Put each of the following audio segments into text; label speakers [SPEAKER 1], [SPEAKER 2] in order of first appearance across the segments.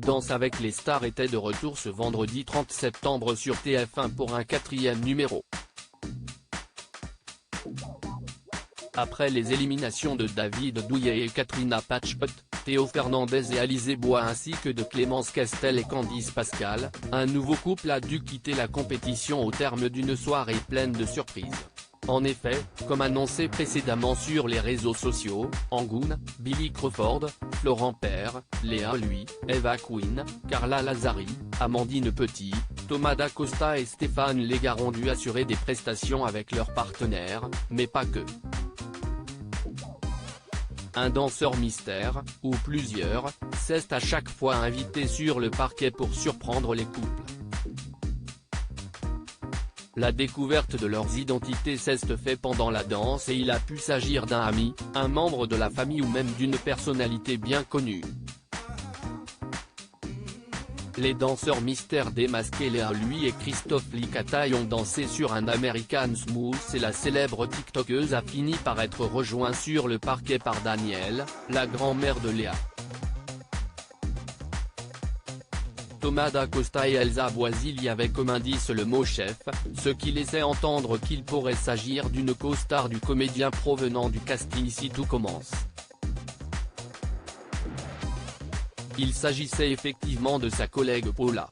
[SPEAKER 1] Danse avec les stars était de retour ce vendredi 30 septembre sur TF1 pour un 4e numéro. Après les éliminations de David Douillet et Katrina Patchpot, Théo Fernandez et Alizé Bois ainsi que de Clémence Castel et Candice Pascal, un nouveau couple a dû quitter la compétition au terme d'une soirée pleine de surprises. En effet, comme annoncé précédemment sur les réseaux sociaux, Angoune, Billy Crawford, Florent Père, Léa Lui, Eva Queen, Carla Lazzari, Amandine Petit, Thomas Dacosta et Stéphane Legard ont dû assurer des prestations avec leurs partenaires, mais pas que. Un danseur mystère, ou plusieurs, s'est à chaque fois invité sur le parquet pour surprendre les couples. La découverte de leurs identités s'est faite pendant la danse et il a pu s'agir d'un ami, un membre de la famille ou même d'une personnalité bien connue. Les danseurs mystères démasqués Léa Lui et Christophe Licata ont dansé sur un American Smooth et la célèbre tiktokeuse a fini par être rejointe sur le parquet par Danielle, la grand-mère de Léa. Thomas Dacosta et Elsa Boisil y avaient comme indice le mot chef, ce qui laissait entendre qu'il pourrait s'agir d'une co-star du comédien provenant du casting Ici Tout Commence. Il s'agissait effectivement de sa collègue Paula.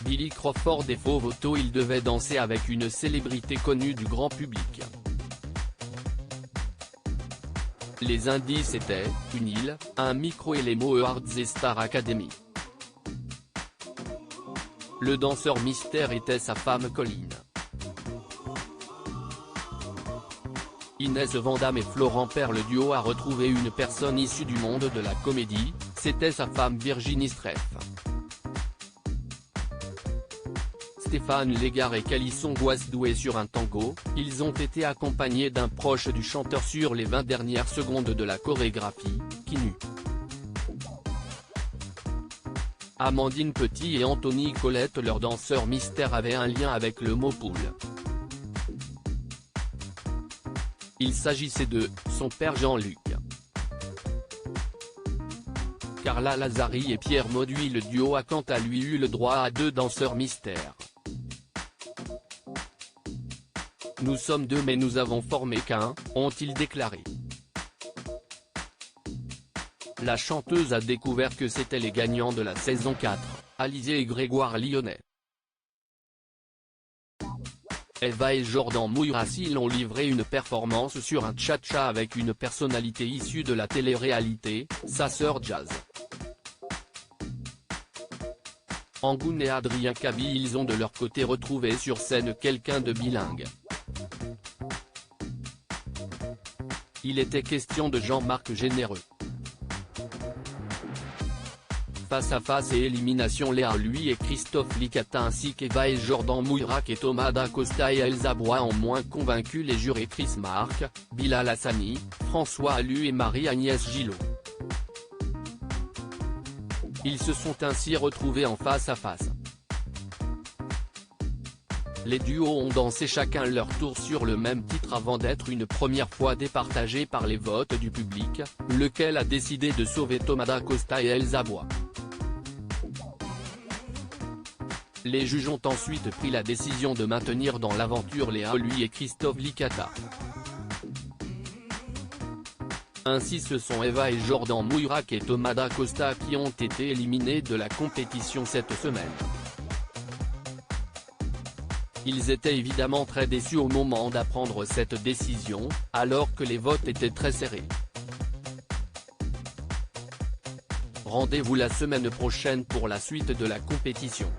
[SPEAKER 1] Billy Crawford et Fauve Auto. Il devait danser avec une célébrité connue du grand public. Les indices étaient, une île, un micro et les mots Awards et Star Academy. Le danseur mystère était sa femme Colline. Inès Vandamme et Florent Père. Le duo a retrouvé une personne issue du monde de la comédie, c'était sa femme Virginie Streff. Stéphane Legard et Calisson Guasdoué sur un tango, ils ont été accompagnés d'un proche du chanteur sur les 20 dernières secondes de la chorégraphie, qui nu. Amandine Petit et Anthony Colette. Leur danseur mystère avait un lien avec le mot poule. Il s'agissait de son père Jean-Luc. Carla Lazzari et Pierre Mauduit. Le duo a quant à lui eu le droit à 2 danseurs mystères. Nous sommes 2 mais nous avons formé qu'un, ont-ils déclaré. La chanteuse a découvert que c'étaient les gagnants de la saison 4, Alizé et Grégoire Lyonnais. Eva et Jordan Mourassil ont livré une performance sur un cha-cha avec une personnalité issue de la télé-réalité, sa sœur Jazz. Angoune et Adrien Cabi. Ils ont de leur côté retrouvé sur scène quelqu'un de bilingue. Il était question de Jean-Marc Généreux. Face à face et élimination. Léa Lui et Christophe Licata ainsi qu'Eva et Jordan Mourac et Thomas Dacosta et Elsa Bois ont moins convaincu les jurés Chris Marc, Bilal Hassani, François Allu et Marie-Agnès Gillot. Ils se sont ainsi retrouvés en face à face. Les duos ont dansé chacun leur tour sur le même titre avant d'être une première fois départagés par les votes du public, lequel a décidé de sauver Thomas Dacosta et Elsa Bois. Les juges ont ensuite pris la décision de maintenir dans l'aventure Léa Lui et Christophe Licata. Ainsi ce sont Eva et Jordan Mourac et Thomas Dacosta qui ont été éliminés de la compétition cette semaine. Ils étaient évidemment très déçus au moment d'apprendre cette décision, alors que les votes étaient très serrés. Rendez-vous la semaine prochaine pour la suite de la compétition.